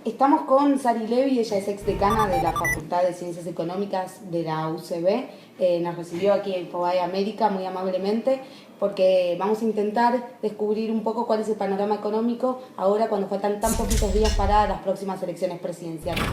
Estamos con Sari Levy, ella es exdecana de la Facultad de Ciencias Económicas de la UCB. Nos recibió aquí en Infobae América muy amablemente porque vamos a intentar descubrir un poco cuál es el panorama económico ahora cuando faltan tan poquitos días para las próximas elecciones presidenciales.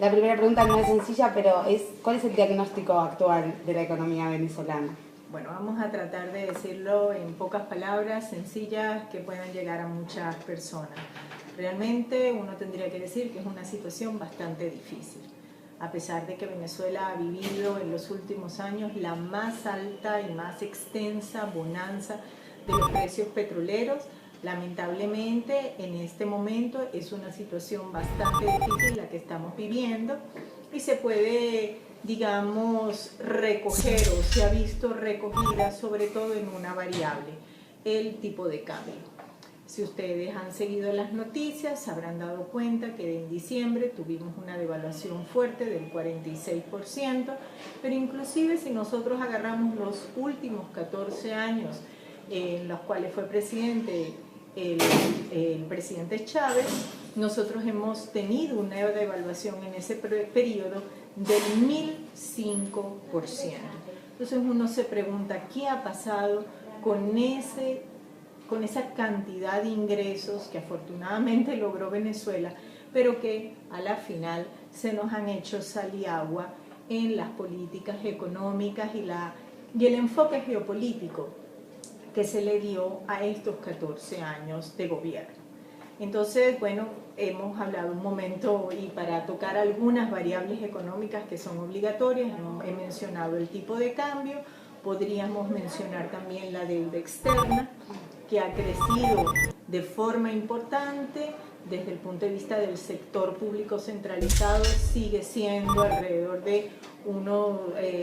La primera pregunta no es sencilla, pero es ¿cuál es el diagnóstico actual de la economía venezolana? Bueno, vamos a tratar de decirlo en pocas palabras, sencillas, que puedan llegar a muchas personas. Realmente uno tendría que decir que es una situación bastante difícil, a pesar de que Venezuela ha vivido en los últimos años la más alta y más extensa bonanza de los precios petroleros. Lamentablemente en este momento es una situación bastante difícil la que estamos viviendo y se puede, digamos, recoger o se ha visto recogida sobre todo en una variable, el tipo de cambio. Si ustedes han seguido las noticias, se habrán dado cuenta que en diciembre tuvimos una devaluación fuerte del 46%, pero inclusive si nosotros agarramos los últimos 14 años en los cuales fue presidente el presidente Chávez, nosotros hemos tenido una devaluación en ese periodo del 1005%. Entonces uno se pregunta, ¿qué ha pasado con esa cantidad de ingresos que afortunadamente logró Venezuela, pero que a la final se nos han hecho sal y agua en las políticas económicas y el enfoque geopolítico que se le dio a estos 14 años de gobierno? Entonces, bueno, hemos hablado un momento y para tocar algunas variables económicas que son obligatorias, he mencionado el tipo de cambio, podríamos mencionar también la deuda externa, que ha crecido de forma importante desde el punto de vista del sector público centralizado, sigue siendo alrededor de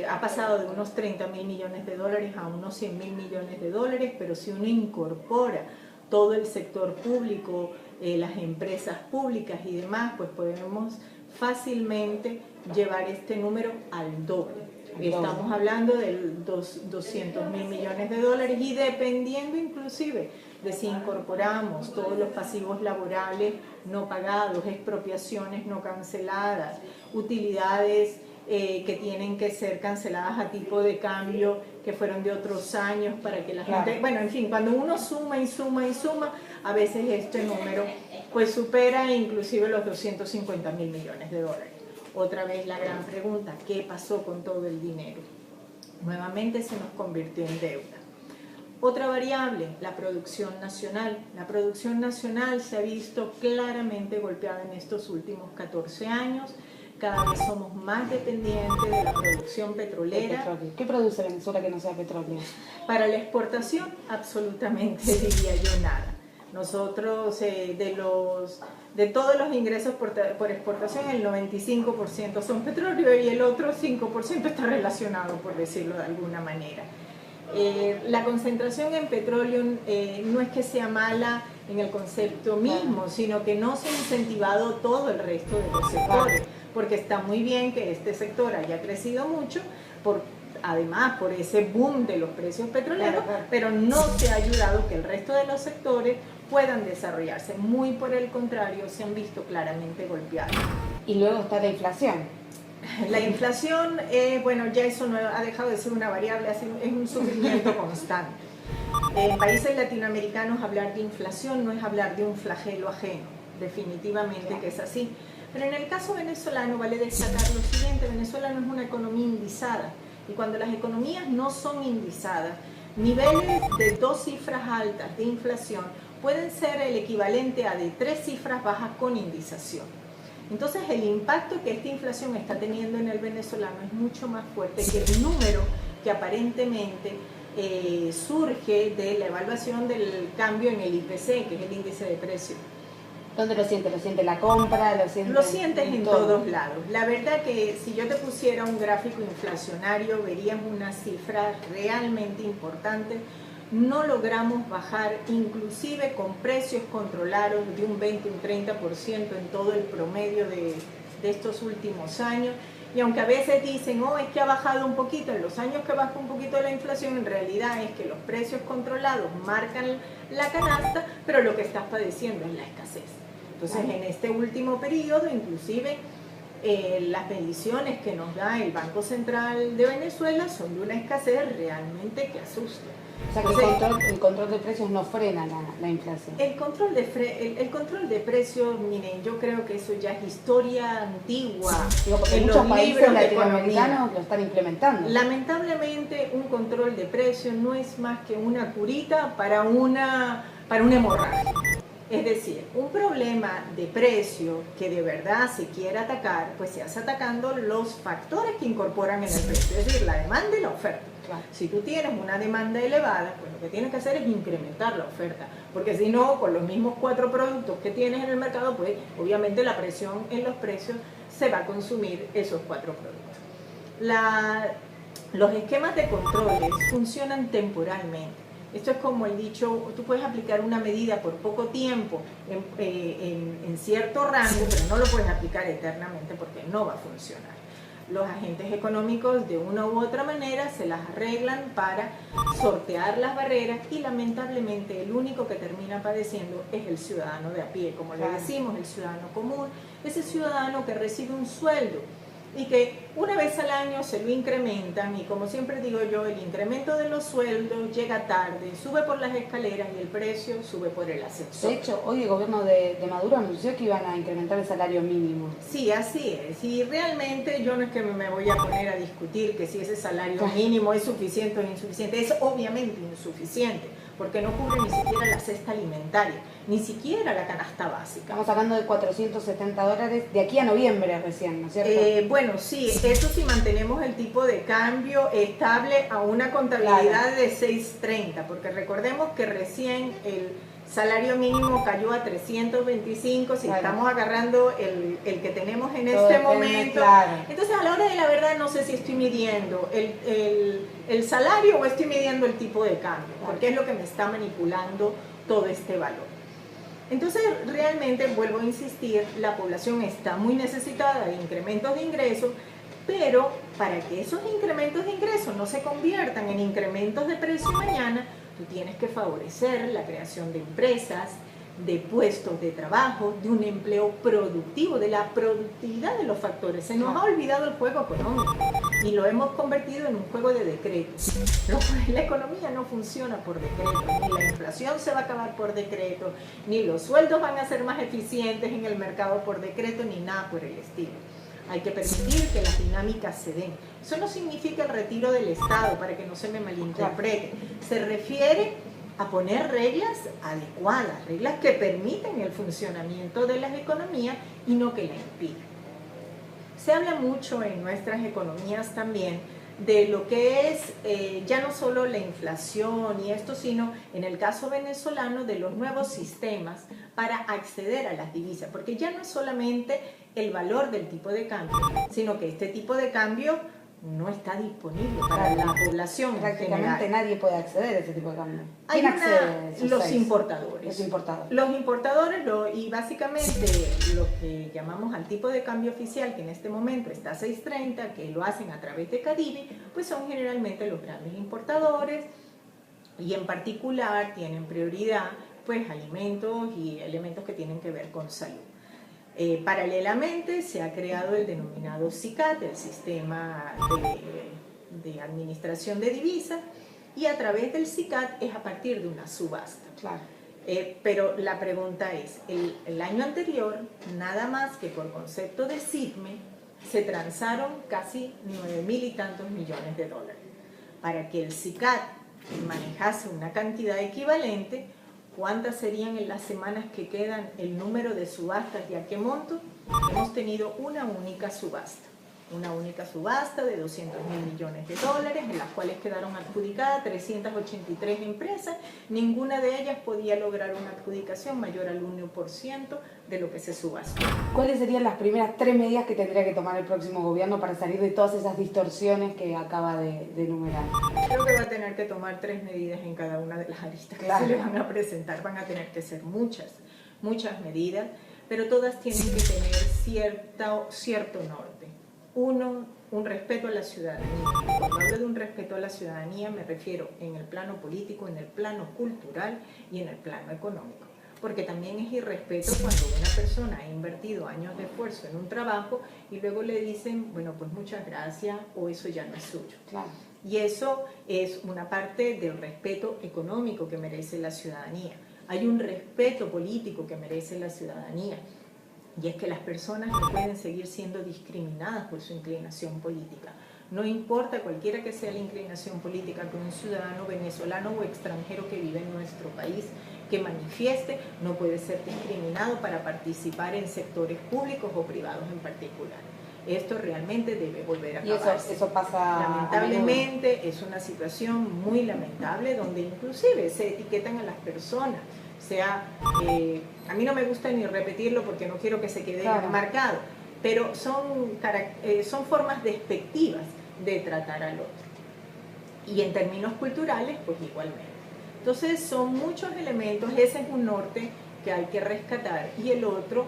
ha pasado de unos 30.000 millones de dólares a unos 100.000 millones de dólares, pero si uno incorpora todo el sector público, las empresas públicas y demás, pues podemos fácilmente llevar este número al doble. Estamos hablando de 200.000 millones de dólares y dependiendo inclusive de si incorporamos todos los pasivos laborales no pagados, expropiaciones no canceladas, utilidades que tienen que ser canceladas a tipo de cambio que fueron de otros años para que la gente... Bueno, en fin, cuando uno suma y suma y suma, a veces este número pues supera inclusive los 250.000 millones de dólares. Otra vez la gran pregunta, ¿qué pasó con todo el dinero? Nuevamente se nos convirtió en deuda. Otra variable, la producción nacional. La producción nacional se ha visto claramente golpeada en estos últimos 14 años. Cada vez somos más dependientes de la producción petrolera. ¿Qué produce Venezuela que no sea petróleo? Para la exportación, absolutamente diría yo nada. Nosotros, de todos los ingresos por exportación, el 95% son petróleo y el otro 5% está relacionado, por decirlo de alguna manera. La concentración en petróleo no es que sea mala en el concepto mismo, sino que no se ha incentivado todo el resto de los sectores, porque está muy bien que este sector haya crecido mucho, además por ese boom de los precios petroleros, pero no se ha ayudado que el resto de los sectores puedan desarrollarse. Muy por el contrario, se han visto claramente golpeados. Y luego está la inflación. La inflación, bueno, ya eso no ha dejado de ser una variable, es un sufrimiento constante. En países latinoamericanos hablar de inflación no es hablar de un flagelo ajeno, definitivamente que es así. Pero en el caso venezolano vale destacar lo siguiente: Venezuela no es una economía indizada, y cuando las economías no son indizadas, niveles de 2 cifras altas de inflación pueden ser el equivalente a de 3 cifras bajas con indización. Entonces el impacto que esta inflación está teniendo en el venezolano es mucho más fuerte que el número que aparentemente surge de la evaluación del cambio en el IPC, que es el índice de precios. ¿Dónde lo sientes? ¿Lo siente la compra? Lo sientes en todos lados. La verdad que si yo te pusiera un gráfico inflacionario, verías unas cifras realmente importantes. No logramos bajar, inclusive con precios controlados, de un 20, un 30% en todo el promedio de estos últimos años. Y aunque a veces dicen, oh, es que ha bajado un poquito, en los años que baja un poquito la inflación, en realidad es que los precios controlados marcan la canasta, pero lo que estás padeciendo es la escasez. Entonces, en este último periodo, inclusive, las mediciones que nos da el Banco Central de Venezuela son de una escasez realmente que asusta. O sea que el control de precios no frena la inflación. El control de precios, miren, yo creo que eso ya es historia antigua. Digo, porque en muchos los países libros de latinoamericanos economía lo están implementando. Lamentablemente, un control de precios no es más que una curita para una hemorragia. Es decir, un problema de precio que de verdad se quiere atacar, pues se hace atacando los factores que incorporan en el precio, es decir, la demanda y la oferta. Claro. Si tú tienes una demanda elevada, pues lo que tienes que hacer es incrementar la oferta, porque si no, con los mismos 4 productos que tienes en el mercado, pues obviamente la presión en los precios se va a consumir esos 4 productos. Los esquemas de controles funcionan temporalmente. Esto es como el dicho, tú puedes aplicar una medida por poco tiempo en cierto rango, pero no lo puedes aplicar eternamente porque no va a funcionar. Los agentes económicos de una u otra manera se las arreglan para sortear las barreras y lamentablemente el único que termina padeciendo es el ciudadano de a pie, como le decimos, el ciudadano común, ese ciudadano que recibe un sueldo y que una vez al año se lo incrementan y como siempre digo yo, el incremento de los sueldos llega tarde, sube por las escaleras y el precio sube por el ascensor. De hecho, hoy el gobierno de Maduro anunció que iban a incrementar el salario mínimo. Sí, así es. Y realmente yo no es que me voy a poner a discutir que si ese salario mínimo es suficiente o insuficiente. Es obviamente insuficiente, porque no cubre ni siquiera la cesta alimentaria, ni siquiera la canasta básica. Estamos hablando de $470 de aquí a noviembre recién, ¿no es cierto? Bueno, sí, eso si mantenemos el tipo de cambio estable a una contabilidad de 6.30, porque recordemos que recién el salario mínimo cayó a 325, si estamos agarrando el que tenemos en este momento. Entonces, a la hora de la verdad, no sé si estoy midiendo el salario o estoy midiendo el tipo de cambio, porque es lo que me está manipulando todo este valor. Entonces, realmente, vuelvo a insistir, la población está muy necesitada de incrementos de ingresos, pero para que esos incrementos de ingresos no se conviertan en incrementos de precio mañana, tú tienes que favorecer la creación de empresas, de puestos de trabajo, de un empleo productivo, de la productividad de los factores. Se nos ha olvidado el juego económico y lo hemos convertido en un juego de decretos. La economía no funciona por decreto, ni la inflación se va a acabar por decreto, ni los sueldos van a ser más eficientes en el mercado por decreto, ni nada por el estilo. Hay que permitir que las dinámicas se den. Eso no significa el retiro del Estado, para que no se me malinterprete. Se refiere a poner reglas adecuadas, reglas que permiten el funcionamiento de las economías y no que la impiden. Se habla mucho en nuestras economías también de lo que es ya no solo la inflación y esto, sino en el caso venezolano de los nuevos sistemas para acceder a las divisas, porque ya no es solamente el valor del tipo de cambio, sino que este tipo de cambio no está disponible para la población. Prácticamente nadie puede acceder a ese tipo de cambio. ¿Quién accede? Los importadores. Los importadores y básicamente lo que llamamos al tipo de cambio oficial, que en este momento está a 6.30, que lo hacen a través de Cadivi, pues son generalmente los grandes importadores y en particular tienen prioridad pues alimentos y elementos que tienen que ver con salud. Paralelamente se ha creado el denominado SICAD, el Sistema de Administración de Divisas, y a través del SICAD es a partir de una subasta. Claro. Pero la pregunta es, el año anterior, nada más que por concepto de SIDME, se transaron casi 9.000 y tantos millones de dólares. Para que el SICAD manejase una cantidad equivalente, ¿cuántas serían en las semanas que quedan el número de subastas y a qué monto? Hemos tenido una única subasta de 200.000 millones de dólares, en las cuales quedaron adjudicadas 383 empresas. Ninguna de ellas podía lograr una adjudicación mayor al 1% de lo que se subastó. ¿Cuáles serían las primeras 3 medidas que tendría que tomar el próximo gobierno para salir de todas esas distorsiones que acaba de enumerar? Creo que va a tener que tomar 3 medidas en cada una de las aristas que se le van a presentar. Van a tener que ser muchas medidas, pero todas tienen que tener cierto norte. Uno, un respeto a la ciudadanía. Cuando hablo de un respeto a la ciudadanía me refiero en el plano político, en el plano cultural y en el plano económico. Porque también es irrespeto cuando una persona ha invertido años de esfuerzo en un trabajo y luego le dicen, bueno, pues muchas gracias o eso ya no es suyo. Claro. Y eso es una parte del respeto económico que merece la ciudadanía. Hay un respeto político que merece la ciudadanía. Y es que las personas no pueden seguir siendo discriminadas por su inclinación política. No importa cualquiera que sea la inclinación política que un ciudadano venezolano o extranjero que vive en nuestro país que manifieste, no puede ser discriminado para participar en sectores públicos o privados en particular. Esto realmente debe volver a acabarse. Y eso pasa lamentablemente, es una situación muy lamentable donde inclusive se etiquetan a las personas. O sea, a mí no me gusta ni repetirlo porque no quiero que se quede marcado, pero son formas despectivas de tratar al otro. Y en términos culturales, pues igualmente. Entonces son muchos elementos, ese es un norte que hay que rescatar, y el otro,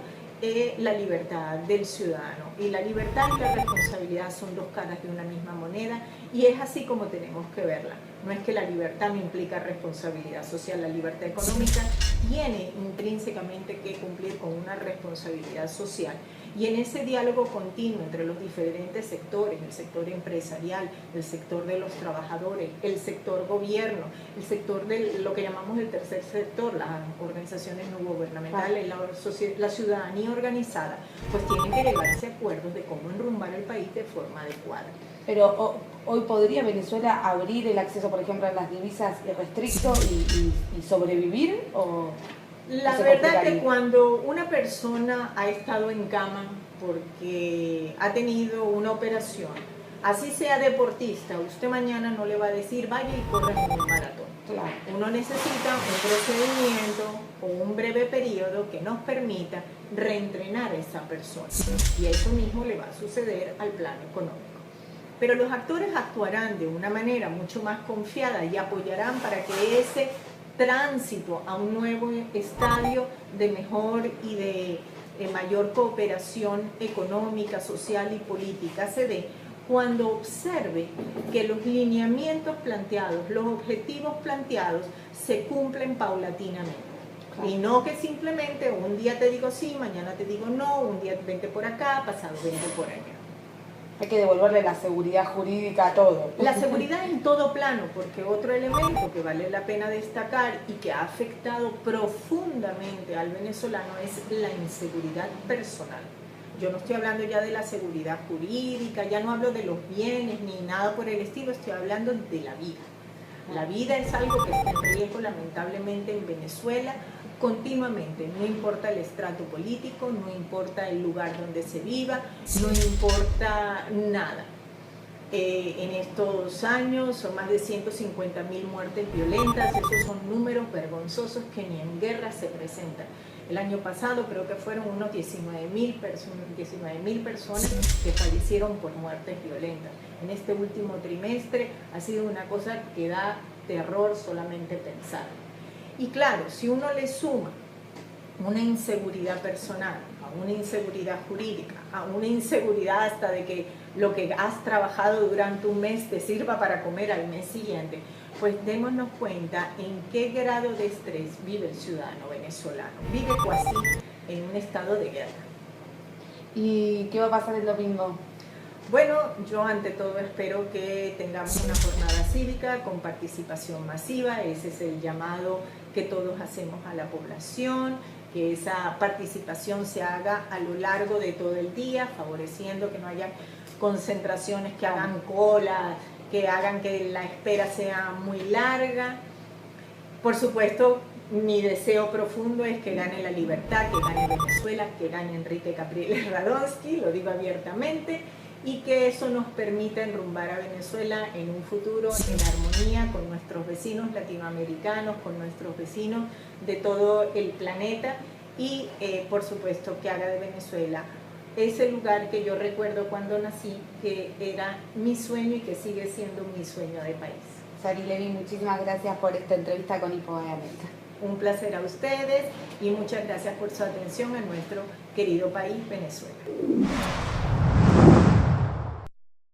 la libertad del ciudadano. Y la libertad y la responsabilidad son dos caras de una misma moneda, y es así como tenemos que verla. No es que la libertad no implica responsabilidad social, la libertad económica tiene intrínsecamente que cumplir con una responsabilidad social. Y en ese diálogo continuo entre los diferentes sectores, el sector empresarial, el sector de los trabajadores, el sector gobierno, el sector de lo que llamamos el tercer sector, las organizaciones no gubernamentales, la ciudadanía organizada, pues tienen que llegarse a acuerdos de cómo enrumbar el país de forma adecuada. Pero hoy podría Venezuela abrir el acceso, por ejemplo, a las divisas irrestricto y sobrevivir, o la verdad que cuando una persona ha estado en cama porque ha tenido una operación, así sea deportista, usted mañana no le va a decir vaya y corra en un maratón. Claro. Uno necesita un procedimiento o un breve periodo que nos permita reentrenar a esa persona, y eso mismo le va a suceder al plano económico. Pero los actores actuarán de una manera mucho más confiada y apoyarán para que ese tránsito a un nuevo estadio de mejor y de mayor cooperación económica, social y política se dé cuando observe que los lineamientos planteados, los objetivos planteados se cumplen paulatinamente. Claro. Y no que simplemente un día te digo sí, mañana te digo no, un día vente por acá, pasado vente por allá. Hay que devolverle la seguridad jurídica a todo. La seguridad en todo plano, porque otro elemento que vale la pena destacar y que ha afectado profundamente al venezolano es la inseguridad personal. Yo no estoy hablando ya de la seguridad jurídica, ya no hablo de los bienes ni nada por el estilo, estoy hablando de la vida. La vida es algo que está en riesgo lamentablemente en Venezuela continuamente, no importa el estrato político, no importa el lugar donde se viva, no importa nada. En estos años son más de 150.000 muertes violentas, esos son números vergonzosos que ni en guerra se presentan. El año pasado creo que fueron unos 19.000 personas que fallecieron por muertes violentas. En este último trimestre ha sido una cosa que da terror solamente pensar. Y claro, si uno le suma una inseguridad personal, a una inseguridad jurídica, a una inseguridad hasta de que lo que has trabajado durante un mes te sirva para comer al mes siguiente, pues démonos cuenta en qué grado de estrés vive el ciudadano venezolano. Vive casi en un estado de guerra. ¿Y qué va a pasar el domingo? Bueno, yo ante todo espero que tengamos una jornada cívica con participación masiva. Ese es el llamado que todos hacemos a la población, que esa participación se haga a lo largo de todo el día, favoreciendo que no haya concentraciones que hagan cola, que hagan que la espera sea muy larga. Por supuesto, mi deseo profundo es que gane la libertad, que gane Venezuela, que gane Enrique Capriles Radonsky, lo digo abiertamente, y que eso nos permita enrumbar a Venezuela en un futuro en armonía con nuestros vecinos latinoamericanos, con nuestros vecinos de todo el planeta, y por supuesto que haga de Venezuela ese lugar que yo recuerdo cuando nací, que era mi sueño y que sigue siendo mi sueño de país. Sari Levy, muchísimas gracias por esta entrevista con InfoBay América. Un placer a ustedes y muchas gracias por su atención a nuestro querido país, Venezuela.